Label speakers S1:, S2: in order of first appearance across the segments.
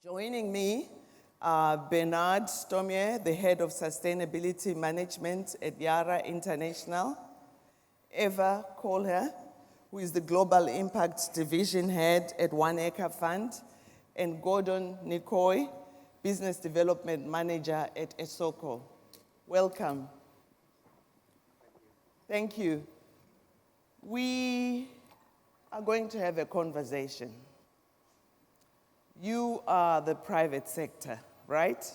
S1: Joining me are Bernhard, Stormyr, the Head of Sustainability Management at Yara International, Eva Koehler, who is the Global Impact Division Head at Acre Fund, and Gordon Nikoi, Business Development Manager at Isoko. Welcome. Thank you. We are going to have a conversation. You are the private sector, right?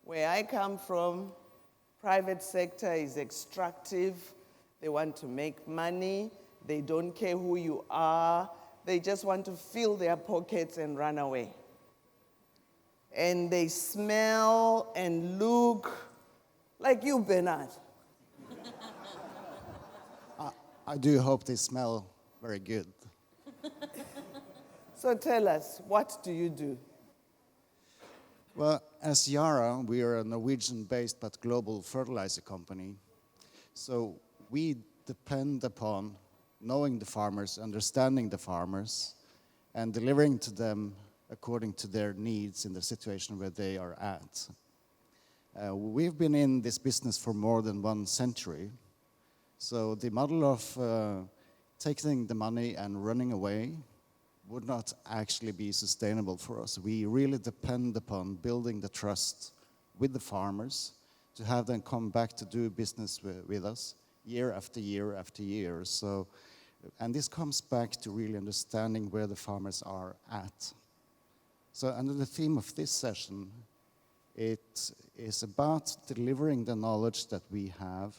S1: Where I come from, private sector is extractive. They want to make money. They don't care who you are. They just want to fill their pockets and run away. And they smell and look like you, Bernhard.
S2: I do hope they smell very good.
S1: So tell us, what do you do?
S2: Well, as Yara, we are a Norwegian-based but global fertilizer company. So we depend upon knowing the farmers, understanding the farmers, and delivering to them according to their needs in the situation where they are at. We've been in this business for more than 1 century. So the model of taking the money and running away would not actually be sustainable for us. We really depend upon building the trust with the farmers to have them come back to do business with us year after year after year. So, and this comes back to really understanding where the farmers are at. So under the theme of this session, it is about delivering the knowledge that we have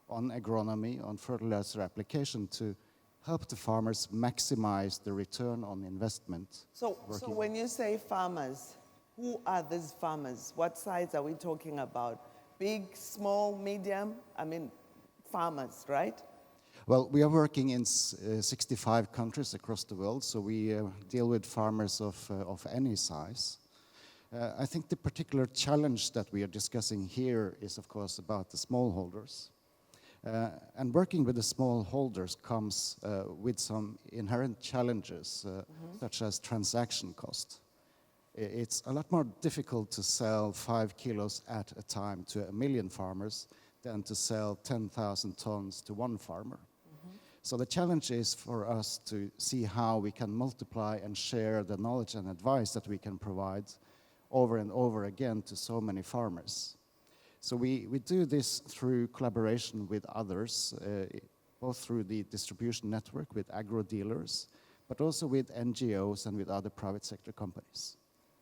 S2: on agronomy, on fertilizer application to help the farmers maximize the return on investment.
S1: So when you say farmers, who are these farmers? What size are we talking about? Big, small, medium? I mean, farmers, right?
S2: Well, we are working in 65 countries across the world, so we deal with farmers of any size. I think the particular challenge that we are discussing here is, of course, about the smallholders. And working with the smallholders comes with some inherent challenges, such as transaction cost. It's a lot more difficult to sell 5 kilos at a time to 1 million farmers than to sell 10,000 tons to one farmer. So the challenge is for us to see how we can multiply and share the knowledge and advice that we can provide over and over again to so many farmers. So we do this through collaboration with others, both through the distribution network with agro dealers, but also with NGOs and with other private sector companies.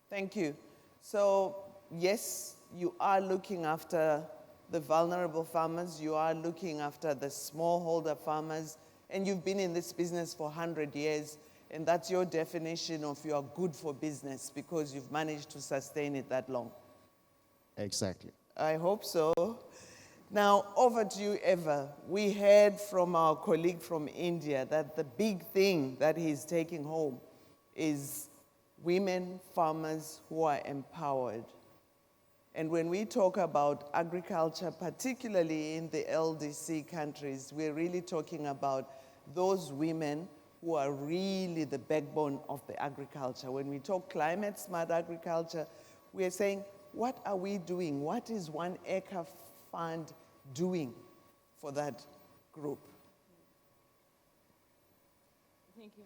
S1: Thank you. So yes, you are looking after the vulnerable farmers, you are looking after the smallholder farmers, and you've been in this business for 100 years, and that's your definition of you are good for business because you've managed to sustain it that long.
S2: Exactly.
S1: I hope so. Now, over to you, Eva. We heard from our colleague from India that the big thing that he's taking home is women farmers who are empowered. And when we talk about agriculture, particularly in the LDC countries, we're really talking about those women who are really the backbone of the agriculture. When we talk climate-smart agriculture, we're saying, what are we doing? What is Acre Fund doing for that group?
S3: Thank you.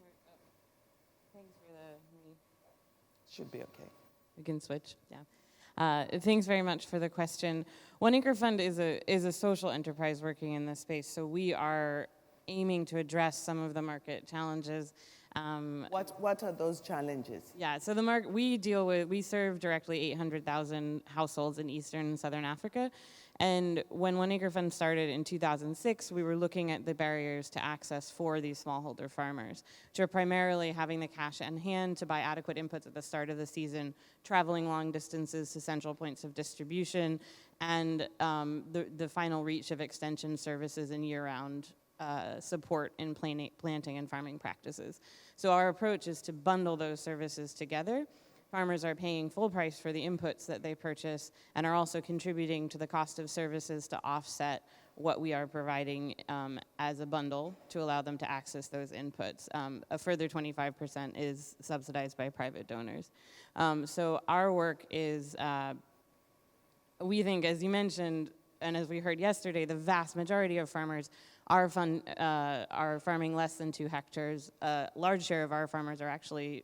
S3: Thanks for the...
S1: Should be okay.
S3: We can switch, yeah. Thanks very much for the question. Acre Fund is a social enterprise working in this space, so we are aiming to address some of the market challenges.
S1: What are those challenges?
S3: Yeah, so we serve directly 800,000 households in Eastern and Southern Africa. And when Acre Fund started in 2006, we were looking at the barriers to access for these smallholder farmers, which are primarily having the cash on hand to buy adequate inputs at the start of the season, traveling long distances to central points of distribution, and the final reach of extension services and year-round support in planting and farming practices. So our approach is to bundle those services together. Farmers are paying full price for the inputs that they purchase and are also contributing to the cost of services to offset what we are providing as a bundle to allow them to access those inputs. A further 25% is subsidized by private donors. So our work is, we think, as you mentioned, and as we heard yesterday, the vast majority of farmers are farming less than 2 hectares. A large share of our farmers are actually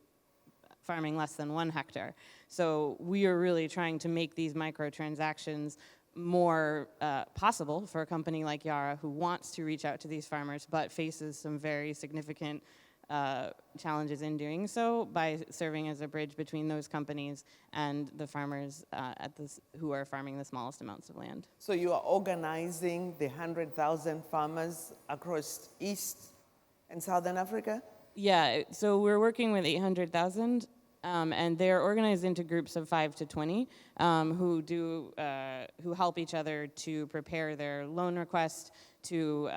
S3: farming less than 1 hectare. So we are really trying to make these microtransactions more possible for a company like Yara, who wants to reach out to these farmers but faces some very significant challenges in doing so, by serving as a bridge between those companies and the farmers who are farming the smallest amounts of land.
S1: So you are organizing the 100,000 farmers across East and Southern Africa?
S3: Yeah, so we're working with 800,000, and they're organized into groups of 5 to 20 who help each other to prepare their loan request, to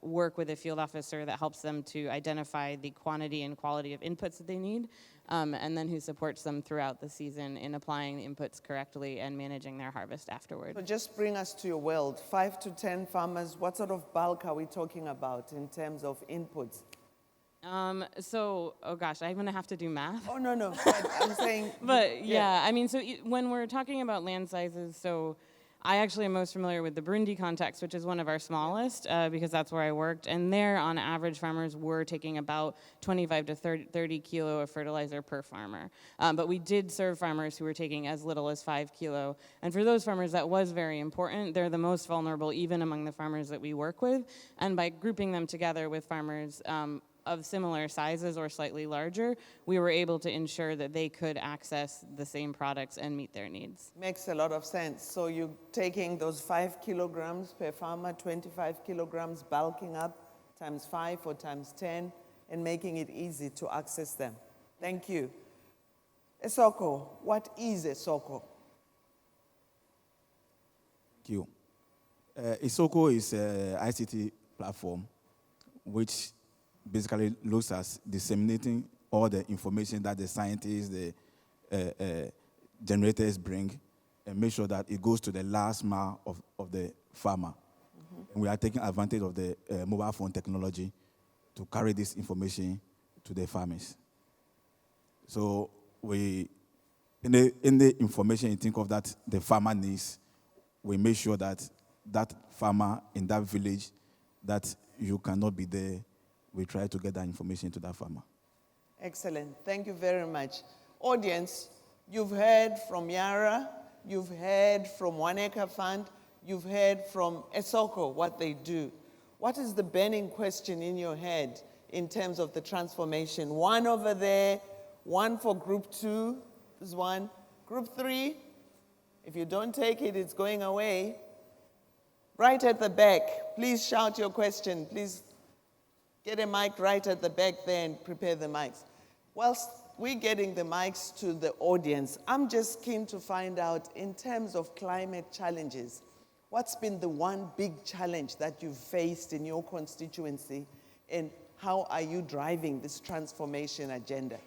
S3: work with a field officer that helps them to identify the quantity and quality of inputs that they need, and then who supports them throughout the season in applying the inputs correctly and managing their harvest afterward.
S1: So just bring us to your world. 5 to 10 farmers, what sort of bulk are we talking about in terms of inputs?
S3: Oh gosh, I'm gonna have to do math.
S1: Oh, no, but I'm saying...
S3: But yeah, I mean, so when we're talking about land sizes, so I actually am most familiar with the Burundi context, which is one of our smallest, because that's where I worked. And there, on average, farmers were taking about 25 to 30 kilo of fertilizer per farmer. But we did serve farmers who were taking as little as 5 kilo. And for those farmers, that was very important. They're the most vulnerable, even among the farmers that we work with. And by grouping them together with farmers of similar sizes or slightly larger, we were able to ensure that they could access the same products and meet their needs.
S1: Makes a lot of sense. So you're taking those 5 kilograms per farmer, 25 kilograms, bulking up times 5 or times 10, and making it easy to access them. Thank you. Isoko, what is Isoko?
S4: Thank you. Isoko is an ICT platform which basically looks at disseminating all the information that the scientists, the generators bring, and make sure that it goes to the last mile of the farmer. Mm-hmm. And we are taking advantage of the mobile phone technology to carry this information to the farmers. So in the information you think of that the farmer needs, we make sure that that farmer in that village that you cannot be there, we try to get that information to that farmer.
S1: Excellent. Thank you very much. Audience, you've heard from Yara, you've heard from Acre Fund, you've heard from Isoko what they do. What is the burning question in your head in terms of the transformation? One over there, one for group 2, this is one. Group 3, if you don't take it, it's going away. Right at the back, please shout your question. Please get a mic right at the back there and prepare the mics. Whilst we're getting the mics to the audience, I'm just keen to find out, in terms of climate challenges, what's been the one big challenge that you've faced in your constituency, and how are you driving this transformation agenda?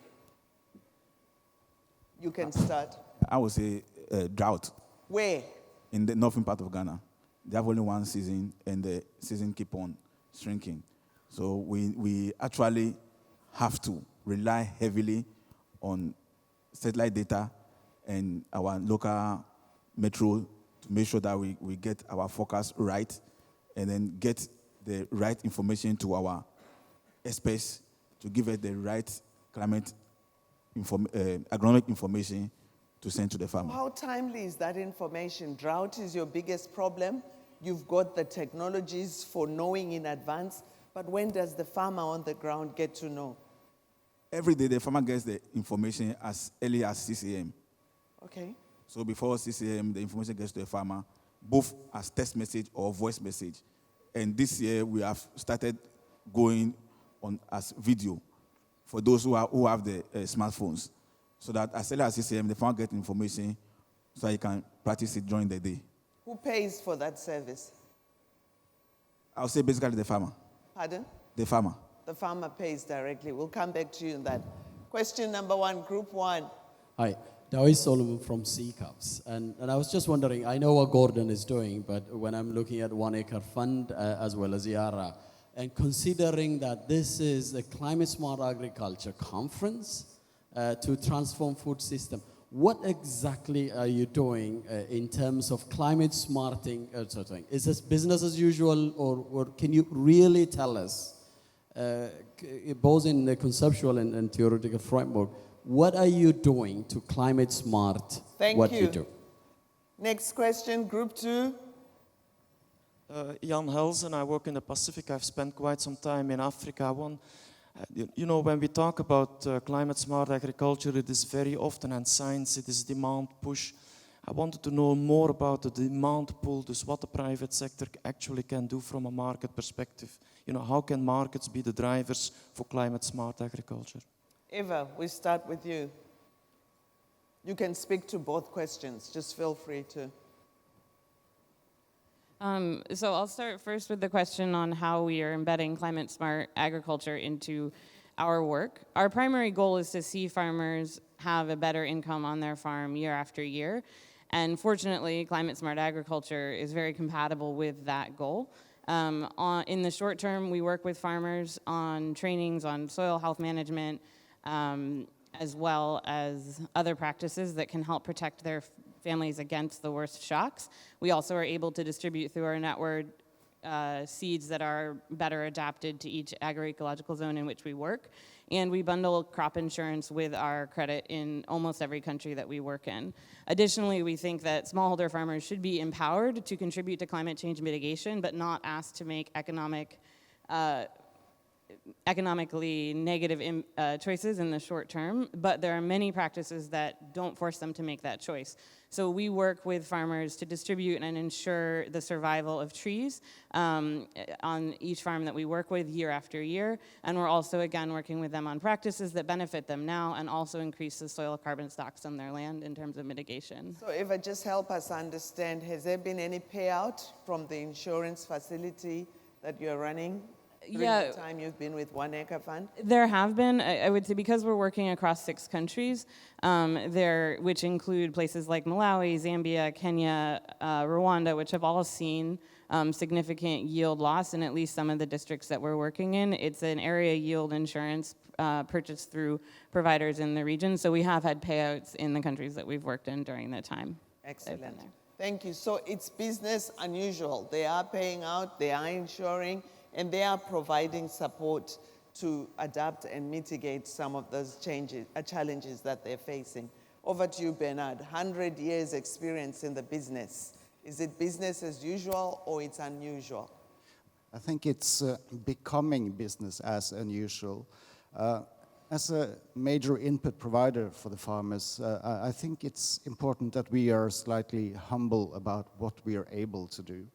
S1: You can start.
S4: I would say drought.
S1: Where?
S4: In the northern part of Ghana. They have only one season, and the season keep on shrinking. So we actually have to rely heavily on satellite data and our local metro to make sure that we get our forecast right, and then get the right information to our experts to give us the right climate agronomic information to send to the farmer.
S1: How timely is that information? Drought is your biggest problem. You've got the technologies for knowing in advance. But when does the farmer on the ground get to know?
S4: Every day the farmer gets the information as early as 6 a.m.
S1: Okay.
S4: So before 6 a.m., the information gets to the farmer, both as text message or voice message. And this year we have started going on as video for those who have the smartphones. So that as early as 6 a.m., the farmer gets information so he can practice it during the day.
S1: Who pays for that service?
S4: I'll say basically the farmer.
S1: Pardon?
S4: The farmer.
S1: The farmer pays directly. We'll come back to you on that. Question number 1, group 1.
S5: Hi, Dawei Solomon from Sea Cups. And I was just wondering, I know what Gordon is doing, but when I'm looking at One Acre Fund as well as Yara, and considering that this is a climate smart agriculture conference to transform food system, what exactly are you doing in terms of climate smarting sort of thing? Is this business as usual, or can you really tell us, both in the conceptual and theoretical framework, what are you doing to climate smart what you do?
S1: Next question, group 2.
S6: Jan Helsen, I work in the Pacific. I've spent quite some time in Africa. You know, when we talk about climate smart agriculture, it is very often, and science, it is demand push. I wanted to know more about the demand pull, dus what the private sector actually can do from a market perspective. You know, how can markets be the drivers for climate smart agriculture?
S1: Eva, we start with you. You can speak to both questions. Just feel free to.
S3: So I'll start first with the question on how we are embedding climate smart agriculture into our work. Our primary goal is to see farmers have a better income on their farm year after year. And fortunately, climate smart agriculture is very compatible with that goal. In the short term, we work with farmers on trainings on soil health management, as well as other practices that can help protect their families against the worst shocks. We also are able to distribute through our network seeds that are better adapted to each agroecological zone in which we work. And we bundle crop insurance with our credit in almost every country that we work in. Additionally, we think that smallholder farmers should be empowered to contribute to climate change mitigation, but not asked to make economically negative choices in the short term, but there are many practices that don't force them to make that choice. So we work with farmers to distribute and ensure the survival of trees on each farm that we work with year after year, and we're also, again, working with them on practices that benefit them now and also increase the soil carbon stocks on their land in terms of mitigation.
S1: So Eva, just help us understand, has there been any payout from the insurance facility that you're running? During the time you've been with One Acre Fund?
S3: There have been, I would say, because we're working across 6 countries, which include places like Malawi, Zambia, Kenya, Rwanda, which have all seen significant yield loss in at least some of the districts that we're working in. It's an area yield insurance purchased through providers in the region, so we have had payouts in the countries that we've worked in during the time.
S1: Excellent. Thank you. So it's business unusual. They are paying out, they are insuring, and they are providing support to adapt and mitigate some of those challenges that they're facing. Over to you, Bernhard. 100 years experience in the business. Is it business as usual or it's unusual?
S2: I think it's becoming business as unusual. As a major input provider for the farmers, I think it's important that we are slightly humble about what we are able to do.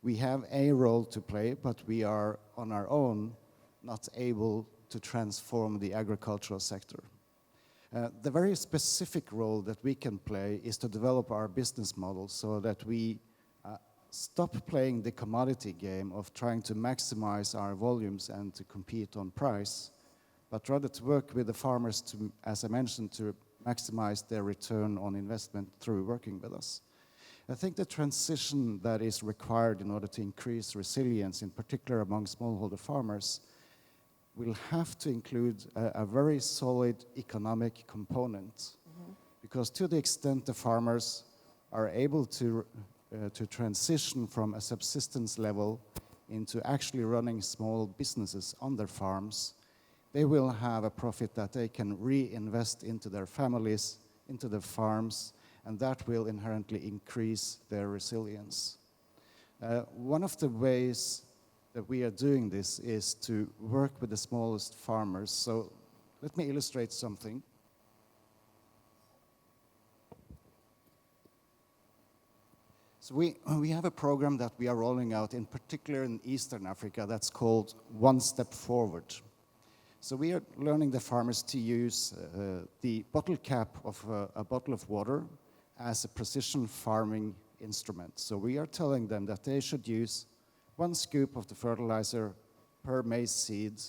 S2: We have a role to play, but we are on our own not able to transform the agricultural sector. The very specific role that we can play is to develop our business model so that we stop playing the commodity game of trying to maximize our volumes and to compete on price, but rather to work with the farmers to, as I mentioned, to maximize their return on investment through working with us. I think the transition that is required in order to increase resilience, in particular among smallholder farmers, will have to include a very solid economic component. Because to the extent the farmers are able to transition from a subsistence level into actually running small businesses on their farms, they will have a profit that they can reinvest into their families, into the farms, and that will inherently increase their resilience. One of the ways that we are doing this is to work with the smallest farmers. So let me illustrate something. So we have a program that we are rolling out, in particular in Eastern Africa, that's called One Step Forward. So we are learning the farmers to use the bottle cap of a bottle of water as a precision farming instrument. So we are telling them that they should use 1 scoop of the fertilizer per maize seed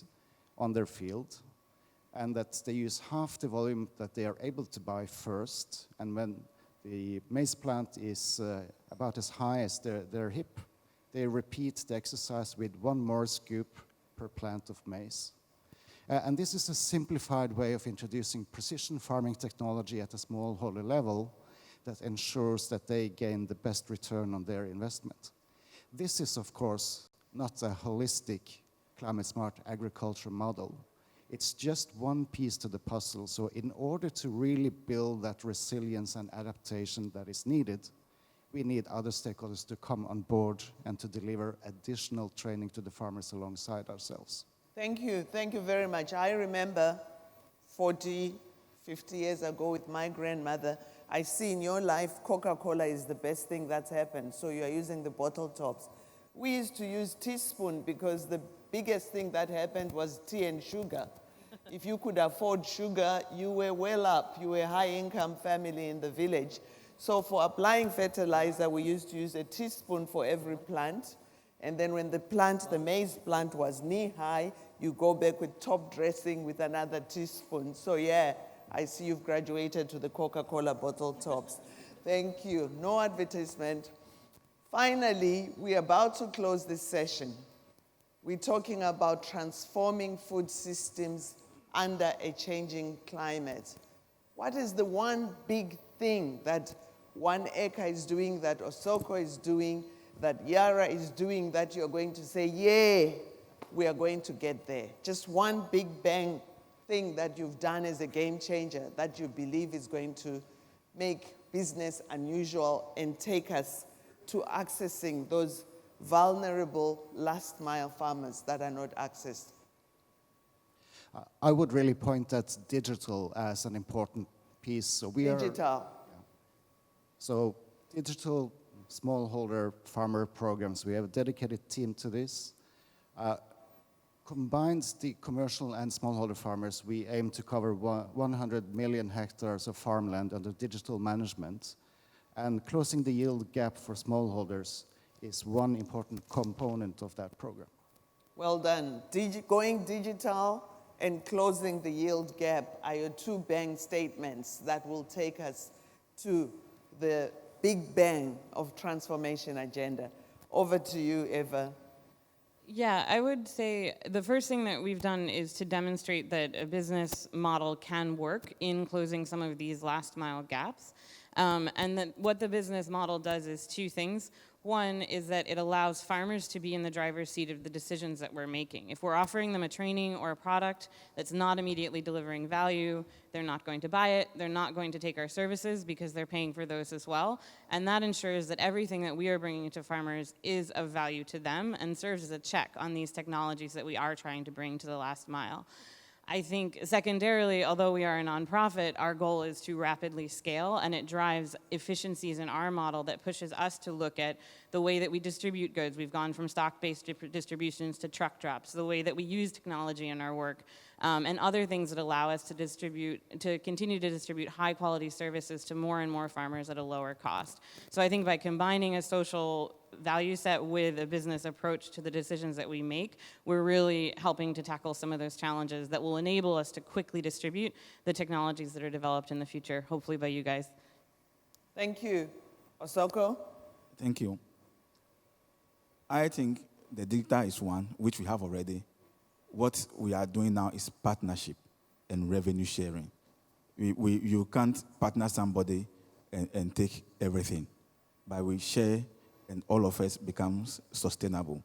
S2: on their field. and that they use half the volume that they are able to buy first, and when the maize plant is about as high as their hip, they repeat the exercise with one more scoop per plant of maize. And this is a simplified way of introducing precision farming technology at a smallholder level that ensures that they gain the best return on their investment. This is, of course, not a holistic climate-smart agriculture model. It's just one piece to the puzzle. So in order to really build that resilience and adaptation that is needed, we need other stakeholders to come on board and to deliver additional training to the farmers alongside ourselves.
S1: Thank you very much. I remember 40, 50 years ago with my grandmother, I see in your life Coca-Cola is the best thing that's happened, so you are using the bottle tops. We used to use teaspoon because the biggest thing that happened was tea and sugar. If you could afford sugar, you were well up. You were a high-income family in the village. So for applying fertilizer, we used to use a teaspoon for every plant. And then when the maize plant was knee-high, you go back with top dressing with another teaspoon. So yeah, I see you've graduated to the Coca-Cola bottle tops. Thank you. No advertisement. Finally, we're about to close this session. We're talking about transforming food systems under a changing climate. What is the one big thing that One Acre is doing, that Isoko is doing, that Yara is doing, that you're going to say, yeah, we are going to get there? Just one big bang thing that you've done as a game changer that you believe is going to make business unusual and take us to accessing those vulnerable last mile farmers that are not accessed.
S2: I would really point at digital as an important piece. So digital smallholder farmer programs, we have a dedicated team to this. Combines the commercial and smallholder farmers, we aim to cover 100 million hectares of farmland under digital management. And closing the yield gap for smallholders is one important component of that program.
S1: Well done. Going digital and closing the yield gap are your two bang statements that will take us to the big bang of transformation agenda. Over to you, Eva.
S3: Yeah, I would say the first thing that we've done is to demonstrate that a business model can work in closing some of these last mile gaps. And that what the business model does is two things. One is that it allows farmers to be in the driver's seat of the decisions that we're making. If we're offering them a training or a product that's not immediately delivering value, they're not going to buy it, they're not going to take our services because they're paying for those as well. And that ensures that everything that we are bringing to farmers is of value to them and serves as a check on these technologies that we are trying to bring to the last mile. I think secondarily, although we are a nonprofit, our goal is to rapidly scale, and it drives efficiencies in our model that pushes us to look at the way that we distribute goods. We've gone from stock-based distributions to truck drops, the way that we use technology in our work, and other things that allow us to continue to distribute high-quality services to more and more farmers at a lower cost. So I think by combining a social value set with a business approach to the decisions that we make, we're really helping to tackle some of those challenges that will enable us to quickly distribute the technologies that are developed in the future, hopefully by you guys.
S1: Thank you. Isoko?
S4: Thank you. I think the digital is one, which we have already. What we are doing now is partnership and revenue sharing. You can't partner somebody and take everything, but we share and all of us becomes sustainable.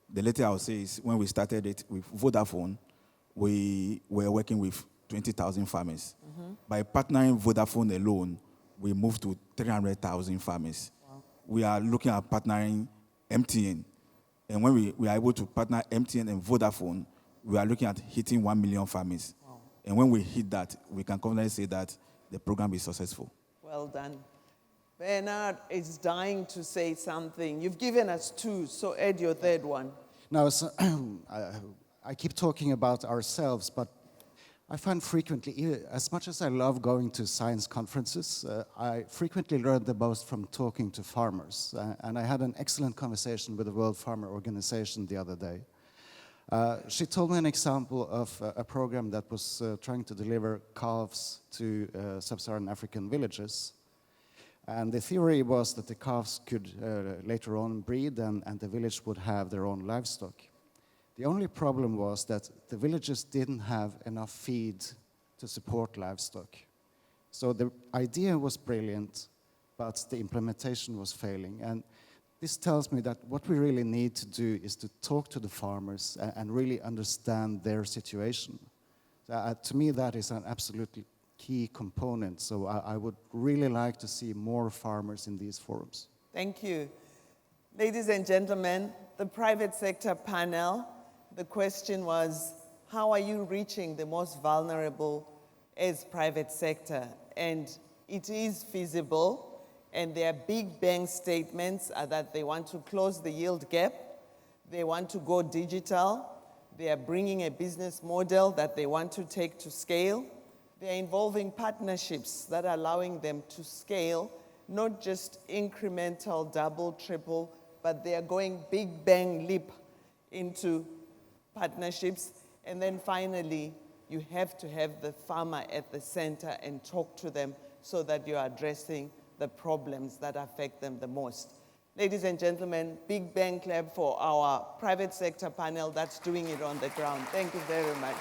S4: The latter I'll say is when we started it with Vodafone, we were working with 20,000 farmers. Mm-hmm. By partnering Vodafone alone, we moved to 300,000 farmers. Wow. We are looking at partnering MTN. And when we are able to partner MTN and Vodafone, we are looking at hitting 1 million farmers. Wow. And when we hit that, we can confidently say that the program is successful.
S1: Well done. Bernhard is dying to say something. You've given us two, so add your third one.
S2: Now, so, I keep talking about ourselves, but I find frequently, as much as I love going to science conferences, I frequently learn the most from talking to farmers. And I had an excellent conversation with the World Farmer Organization the other day. She told me an example of a program that was trying to deliver calves to sub-Saharan African villages. And the theory was that the calves could later on breed and the village would have their own livestock. The only problem was that the villages didn't have enough feed to support livestock. So the idea was brilliant, but the implementation was failing. And this tells me that what we really need to do is to talk to the farmers and really understand their situation. To me, that is an absolutely key component. So I would really like to see more farmers in these forums.
S1: Thank you. Ladies and gentlemen, the private sector panel, the question was, how are you reaching the most vulnerable as private sector? And it is feasible. And their big bang statements are that they want to close the yield gap, they want to go digital, they are bringing a business model that they want to take to scale, they're involving partnerships that are allowing them to scale, not just incremental, double, triple, but they are going big bang leap into partnerships. And then finally, you have to have the farmer at the center and talk to them so that you're addressing the problems that affect them the most. Ladies and gentlemen, big bang clap for our private sector panel that's doing it on the ground. Thank you very much.